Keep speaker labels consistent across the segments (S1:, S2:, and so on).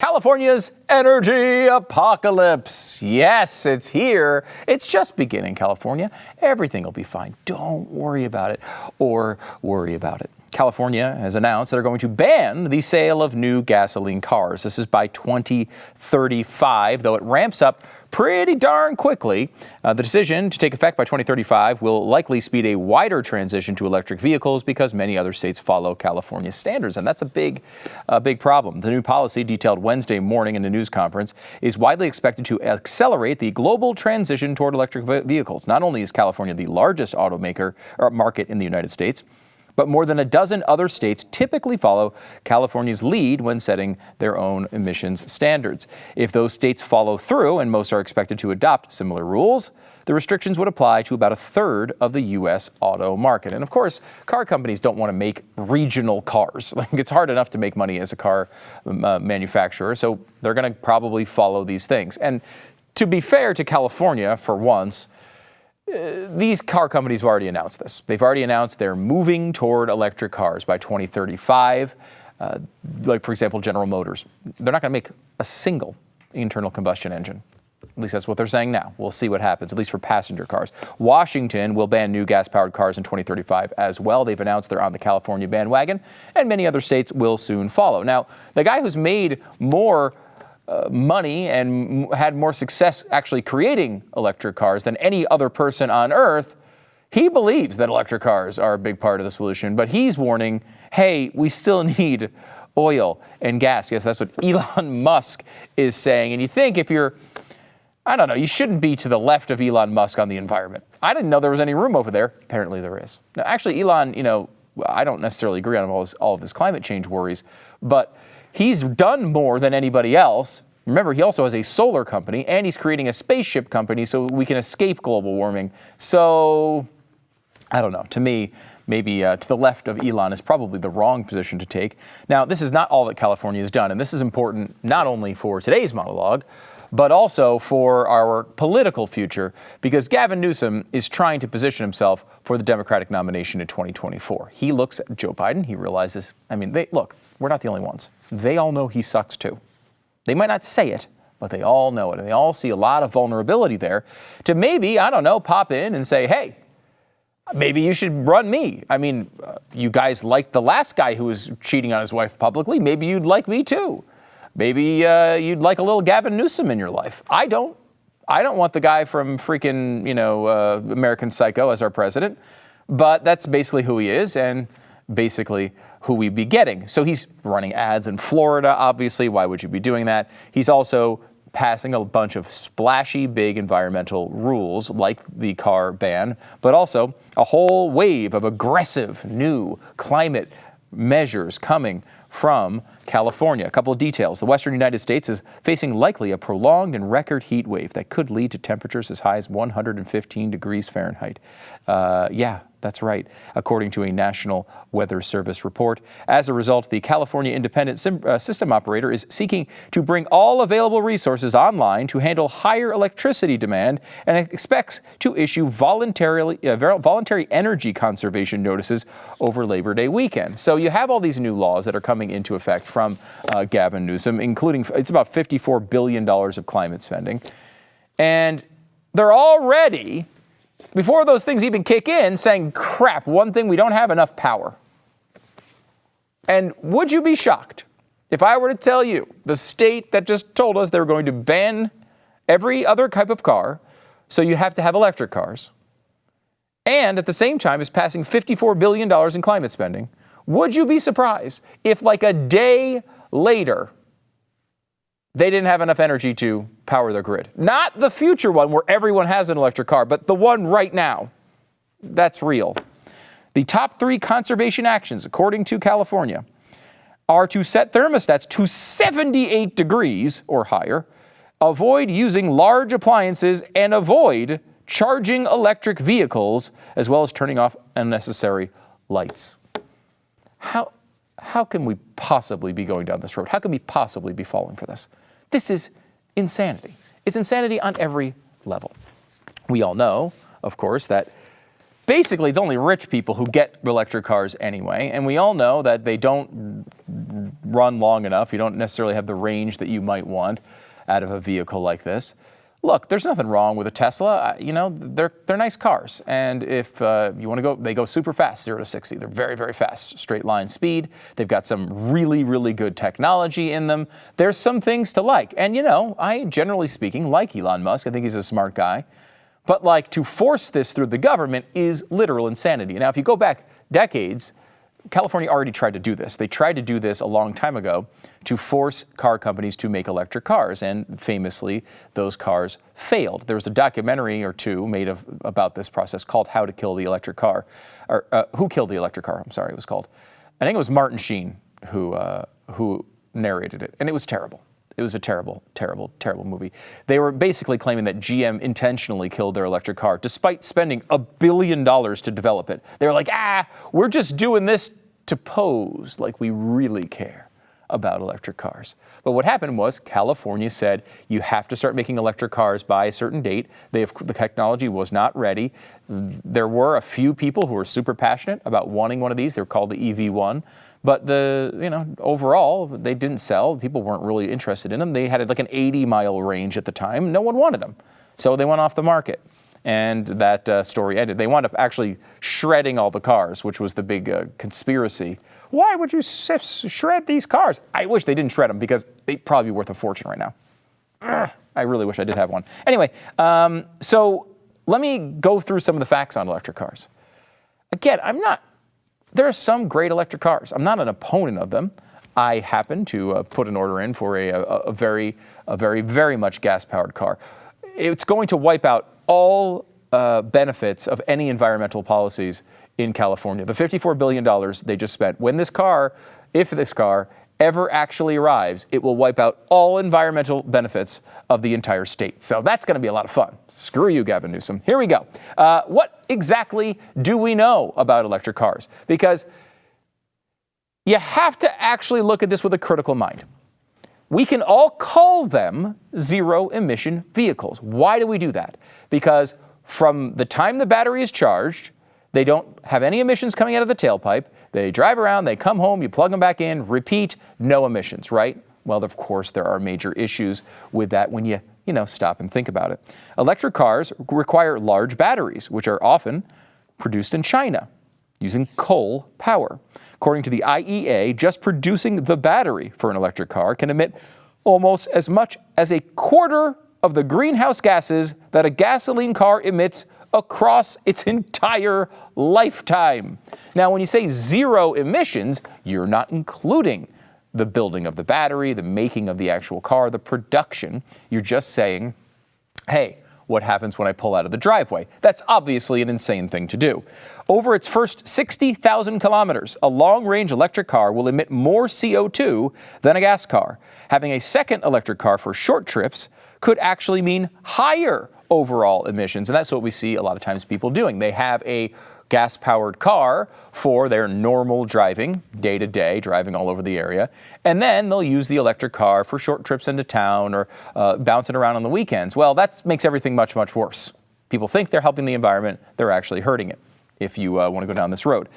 S1: California's energy apocalypse. Yes, it's here. It's just beginning, California. Everything will be fine. Don't worry about it or worry about it. California has announced they're going to ban the sale of new gasoline cars. This is by 2035, though it ramps up pretty darn quickly. The decision to take effect by 2035 will likely speed a wider transition to electric vehicles because many other states follow California's standards, and that's a big problem. The new policy, detailed Wednesday morning in a news conference, is widely expected to accelerate the global transition toward electric vehicles. Not only is California the largest automaker or market in the United States, but more than a dozen other states typically follow California's lead when setting their own emissions standards. If those states follow through, and most are expected to adopt similar rules, the restrictions would apply to about a third of the U.S. auto market. And of course, car companies don't want to make regional cars. Like, it's hard enough to make money as a car manufacturer, so they're going to probably follow these things. And to be fair to California, for once, these car companies have already announced this. They've already announced they're moving toward electric cars by 2035. Like, for example, General Motors. They're not going to make a single internal combustion engine. At least that's what they're saying now. We'll see what happens, at least for passenger cars. Washington will ban new gas-powered cars in 2035 as well. They've announced they're on the California bandwagon, and many other states will soon follow. Now, the guy who's made more money and had more success actually creating electric cars than any other person on Earth, he believes that electric cars are a big part of the solution, but he's warning, hey, we still need oil and gas. Yes, that's what Elon Musk is saying. And you think if you're, I don't know, you shouldn't be to the left of Elon Musk on the environment. I didn't know there was any room over there. Apparently there is. Now, actually, Elon, I don't necessarily agree on all of his climate change worries, but he's done more than anybody else. Remember, he also has a solar company, and he's creating a spaceship company so we can escape global warming. So, I don't know. To me, maybe to the left of Elon is probably the wrong position to take. Now, this is not all that California has done, and this is important not only for today's monologue, but also for our political future, because Gavin Newsom is trying to position himself for the Democratic nomination in 2024. He looks at Joe Biden. He realizes, look, we're not the only ones. They all know he sucks too. They might not say it, but they all know it. And they all see a lot of vulnerability there to maybe, pop in and say, hey, maybe you should run me. You guys liked the last guy who was cheating on his wife publicly. Maybe you'd like me too. Maybe you'd like a little Gavin Newsom in your life. I don't want the guy from freaking, American Psycho as our president. But that's basically who he is, and basically who we'd be getting. So he's running ads in Florida, obviously. Why would you be doing that? He's also passing a bunch of splashy, big environmental rules like the car ban, but also a whole wave of aggressive new climate measures coming from California. A couple of details. The western United States is facing likely a prolonged and record heat wave that could lead to temperatures as high as 115 degrees Fahrenheit. Yeah, that's right, according to a National Weather Service report. As a result, the California Independent System Operator is seeking to bring all available resources online to handle higher electricity demand and expects to issue voluntary energy conservation notices over Labor Day weekend. So you have all these new laws that are coming into effect from Gavin Newsom, including it's about $54 billion of climate spending. And they're already, before those things even kick in, saying, crap, one thing, we don't have enough power. And would you be shocked if I were to tell you the state that just told us they were going to ban every other type of car, so you have to have electric cars, and at the same time is passing $54 billion in climate spending? Would you be surprised if, like a day later, they didn't have enough energy to power their grid? Not the future one where everyone has an electric car, but the one right now. That's real. The top 3 conservation actions, according to California, are to set thermostats to 78 degrees or higher, avoid using large appliances, and avoid charging electric vehicles, as well as turning off unnecessary lights. How can we possibly be going down this road? How can we possibly be falling for this? This is insanity. It's insanity on every level. We all know, of course, that basically it's only rich people who get electric cars anyway, and we all know that they don't run long enough. You don't necessarily have the range that you might want out of a vehicle like this. Look, there's nothing wrong with a Tesla. You know, they're nice cars. And if you want to go, they go super fast, 0 to 60. They're very, very fast, straight line speed. They've got some really, really good technology in them. There's some things to like. And, you know, I, generally speaking, like Elon Musk. I think he's a smart guy. But, like, to force this through the government is literal insanity. Now, if you go back decades, California already tried to do this. They tried to do this a long time ago to force car companies to make electric cars, and famously, those cars failed. There was a documentary or two made about this process called How to Kill the Electric Car, or Who Killed the Electric Car, I'm sorry, it was called. I think it was Martin Sheen who narrated it, and it was terrible. It was a terrible, terrible, terrible movie. They were basically claiming that GM intentionally killed their electric car, despite spending $1 billion to develop it. They were like, we're just doing this to pose like we really care about electric cars. But what happened was California said, you have to start making electric cars by a certain date. The technology was not ready. There were a few people who were super passionate about wanting one of these. They were called the EV1. But overall, they didn't sell. People weren't really interested in them. They had like an 80-mile range at the time. No one wanted them. So they went off the market. And that story ended. They wound up actually shredding all the cars, which was the big conspiracy. Why would you shred these cars? I wish they didn't shred them because they'd probably be worth a fortune right now. I really wish I did have one. Anyway, so let me go through some of the facts on electric cars. Again, there are some great electric cars. I'm not an opponent of them. I happen to put an order in for a very, very much gas-powered car. It's going to wipe out all benefits of any environmental policies in California. The $54 billion they just spent. If this car ever actually arrives, it will wipe out all environmental benefits of the entire state. So that's going to be a lot of fun. Screw you, Gavin Newsom. Here we go. What exactly do we know about electric cars? Because you have to actually look at this with a critical mind. We can all call them zero-emission vehicles. Why do we do that? Because from the time the battery is charged, they don't have any emissions coming out of the tailpipe. They drive around, they come home, you plug them back in, repeat, no emissions, right? Well, of course, there are major issues with that when you stop and think about it. Electric cars require large batteries, which are often produced in China using coal power. According to the IEA, just producing the battery for an electric car can emit almost as much as a quarter of the greenhouse gases that a gasoline car emits across its entire lifetime. Now, when you say zero emissions, you're not including the building of the battery, the making of the actual car, the production. You're just saying, hey, what happens when I pull out of the driveway? That's obviously an insane thing to do. Over its first 60,000 kilometers, a long-range electric car will emit more CO2 than a gas car. Having a second electric car for short trips could actually mean higher overall emissions. And that's what we see a lot of times people doing. They have a gas-powered car for their normal driving, day-to-day, driving all over the area. And then they'll use the electric car for short trips into town or bouncing around on the weekends. Well, that makes everything much, much worse. People think they're helping the environment. They're actually hurting it if you want to go down this road.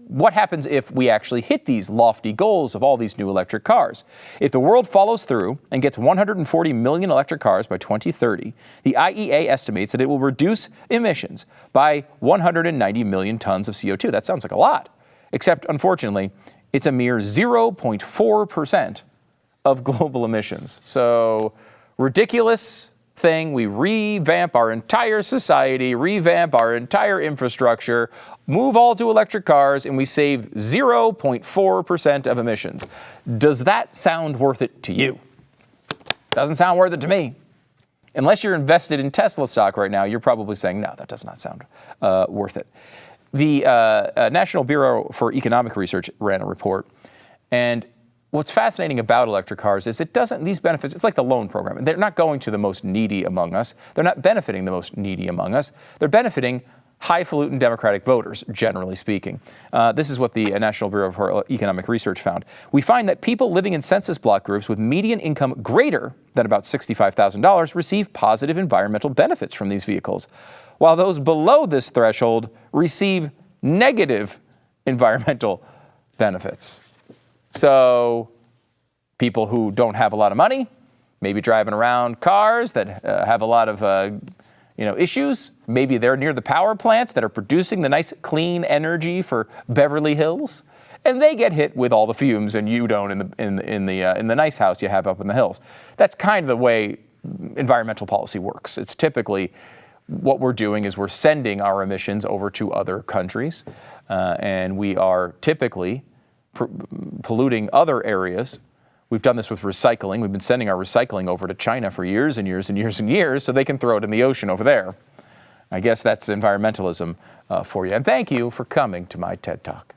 S1: What happens if we actually hit these lofty goals of all these new electric cars? If the world follows through and gets 140 million electric cars by 2030, the IEA estimates that it will reduce emissions by 190 million tons of CO2. That sounds like a lot, except unfortunately, it's a mere 0.4% of global emissions. So ridiculous thing. We revamp our entire society, revamp our entire infrastructure, move all to electric cars, and we save 0.4% of emissions. Does that sound worth it to you? Doesn't sound worth it to me. Unless you're invested in Tesla stock right now, you're probably saying, no, that does not sound worth it. The National Bureau for Economic Research ran a report, and what's fascinating about electric cars is these benefits, it's like the loan program. They're not going to the most needy among us. They're not benefiting the most needy among us. They're benefiting highfalutin Democratic voters, generally speaking. This is what the National Bureau for Economic Research found. We find that people living in census block groups with median income greater than about $65,000 receive positive environmental benefits from these vehicles, while those below this threshold receive negative environmental benefits. So people who don't have a lot of money, maybe driving around cars that have a lot of issues. Maybe they're near the power plants that are producing the nice clean energy for Beverly Hills, and they get hit with all the fumes, and you don't in the nice house you have up in the hills. That's kind of the way environmental policy works. It's typically what we're doing is we're sending our emissions over to other countries, and we are typically polluting other areas. We've done this with recycling. We've been sending our recycling over to China for years and years and years and years so they can throw it in the ocean over there. I guess that's environmentalism for you. And thank you for coming to my TED Talk.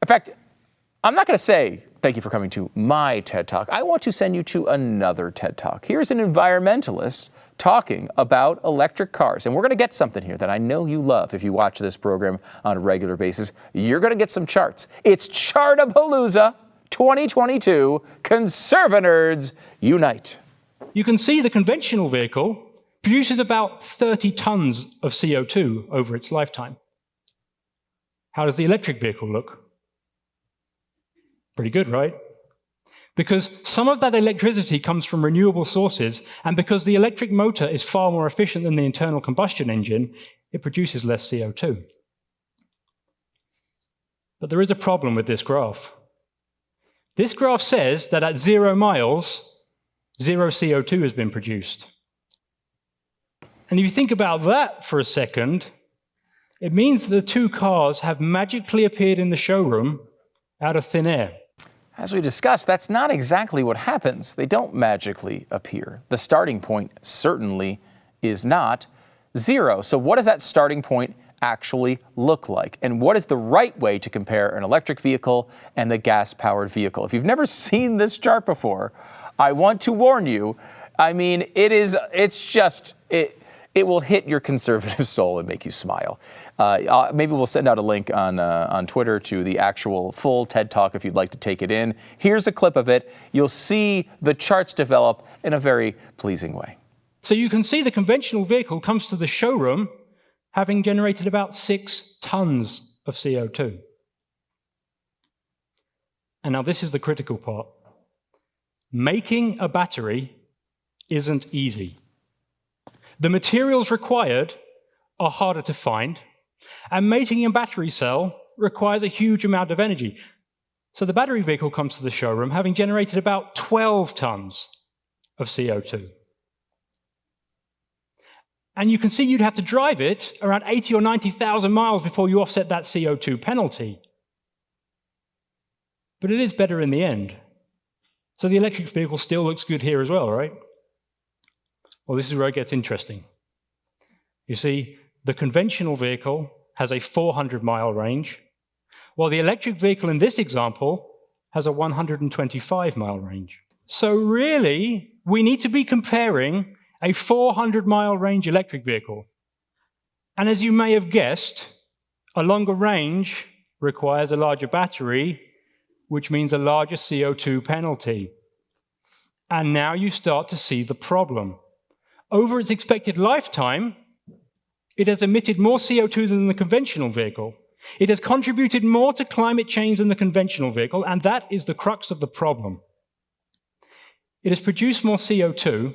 S1: In fact, I'm not going to say thank you for coming to my TED Talk. I want to send you to another TED Talk. Here's an environmentalist talking about electric cars. And we're going to get something here that I know you love if you watch this program on a regular basis. You're going to get some charts. It's Chartapalooza 2022, Conservanerds Unite.
S2: You can see the conventional vehicle produces about 30 tons of CO2 over its lifetime. How does the electric vehicle look? Pretty good, right? Because some of that electricity comes from renewable sources, and because the electric motor is far more efficient than the internal combustion engine, it produces less CO2. But there is a problem with this graph. This graph says that at 0 miles, 0 CO2 has been produced. And if you think about that for a second, it means that the two cars have magically appeared in the showroom out of thin air.
S1: As we discussed, that's not exactly what happens. They don't magically appear. The starting point certainly is not 0. So what does that starting point actually look like? And what is the right way to compare an electric vehicle and the gas-powered vehicle? If you've never seen this chart before, I want to warn you. I mean, it will hit your conservative soul and make you smile. Maybe we'll send out a link on Twitter to the actual full TED Talk if you'd like to take it in. Here's a clip of it. You'll see the charts develop in a very pleasing way.
S2: So you can see the conventional vehicle comes to the showroom having generated about 6 tons of CO2. And now this is the critical part. Making a battery isn't easy. The materials required are harder to find, and making a battery cell requires a huge amount of energy. So the battery vehicle comes to the showroom having generated about 12 tons of CO2. And you can see you'd have to drive it around 80 or 90,000 miles before you offset that CO2 penalty. But it is better in the end. So the electric vehicle still looks good here as well, right? Well, this is where it gets interesting. You see, the conventional vehicle has a 400-mile range, while the electric vehicle in this example has a 125-mile range. So really, we need to be comparing a 400-mile range electric vehicle. And as you may have guessed, a longer range requires a larger battery, which means a larger CO2 penalty. And now you start to see the problem. Over its expected lifetime, it has emitted more CO2 than the conventional vehicle. It has contributed more to climate change than the conventional vehicle, and that is the crux of the problem. It has produced more CO2,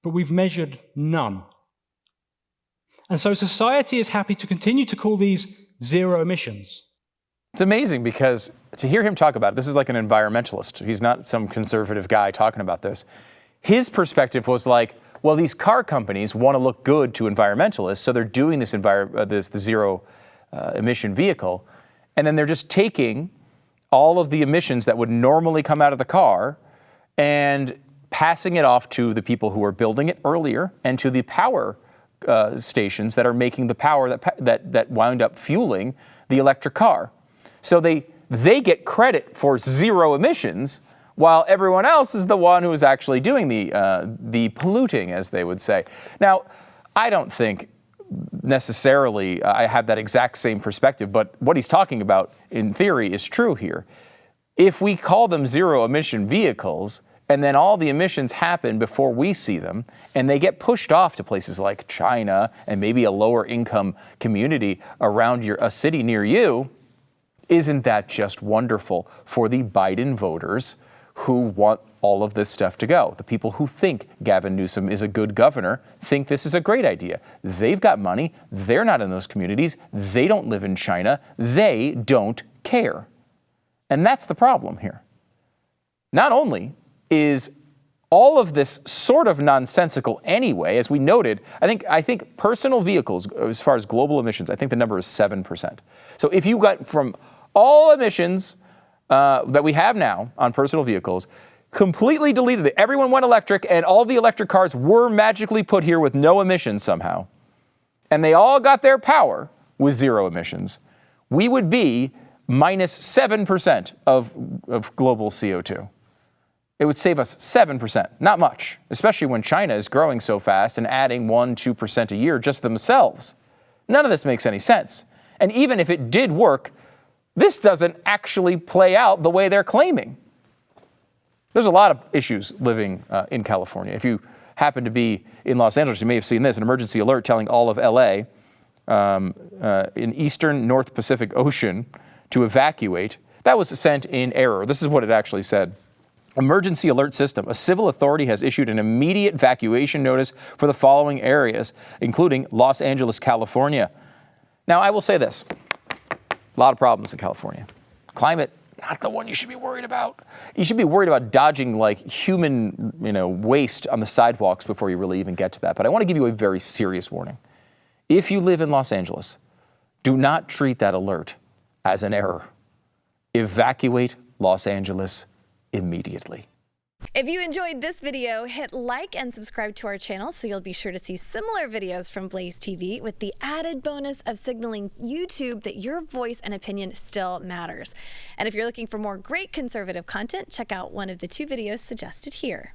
S2: but we've measured none. And so society is happy to continue to call these zero emissions.
S1: It's amazing because to hear him talk about it, this is like an environmentalist. He's not some conservative guy talking about this. His perspective was like, well, these car companies want to look good to environmentalists, so they're doing this zero emission vehicle, and then they're just taking all of the emissions that would normally come out of the car and passing it off to the people who are building it earlier and to the power stations that are making the power that wound up fueling the electric car. So they get credit for zero emissions, while everyone else is the one who is actually doing the polluting, as they would say. Now, I don't think necessarily I have that exact same perspective, but what he's talking about in theory is true here. If we call them zero emission vehicles, and then all the emissions happen before we see them, and they get pushed off to places like China and maybe a lower income community around a city near you, Isn't that just wonderful for the Biden voters who want all of this stuff to go? The people who think Gavin Newsom is a good governor think this is a great idea. They've got money. They're not in those communities. They don't live in China. They don't care. And that's the problem here. Not only is all of this sort of nonsensical anyway, as we noted, I think personal vehicles, as far as global emissions, I think the number is 7%. So if you got from all emissions that we have now on personal vehicles, completely deleted it. Everyone went electric, and all the electric cars were magically put here with no emissions somehow, and they all got their power with zero emissions, we would be minus 7% of global CO2. It would save us 7%, not much, especially when China is growing so fast and adding 1-2% a year just themselves. None of this makes any sense. And even if it did work, this doesn't actually play out the way they're claiming. There's a lot of issues living in California. If you happen to be in Los Angeles, you may have seen this, an emergency alert telling all of LA in eastern North Pacific Ocean to evacuate. That was sent in error. This is what it actually said. Emergency alert system. A civil authority has issued an immediate evacuation notice for the following areas, including Los Angeles, California. Now, I will say this. A lot of problems in California. Climate, not the one you should be worried about. You should be worried about dodging like human, waste on the sidewalks before you really even get to that. But I want to give you a very serious warning. If you live in Los Angeles, do not treat that alert as an error. Evacuate Los Angeles immediately.
S3: If you enjoyed this video, hit like and subscribe to our channel so you'll be sure to see similar videos from BlazeTV with the added bonus of signaling YouTube that your voice and opinion still matters. And if you're looking for more great conservative content, check out one of the 2 videos suggested here.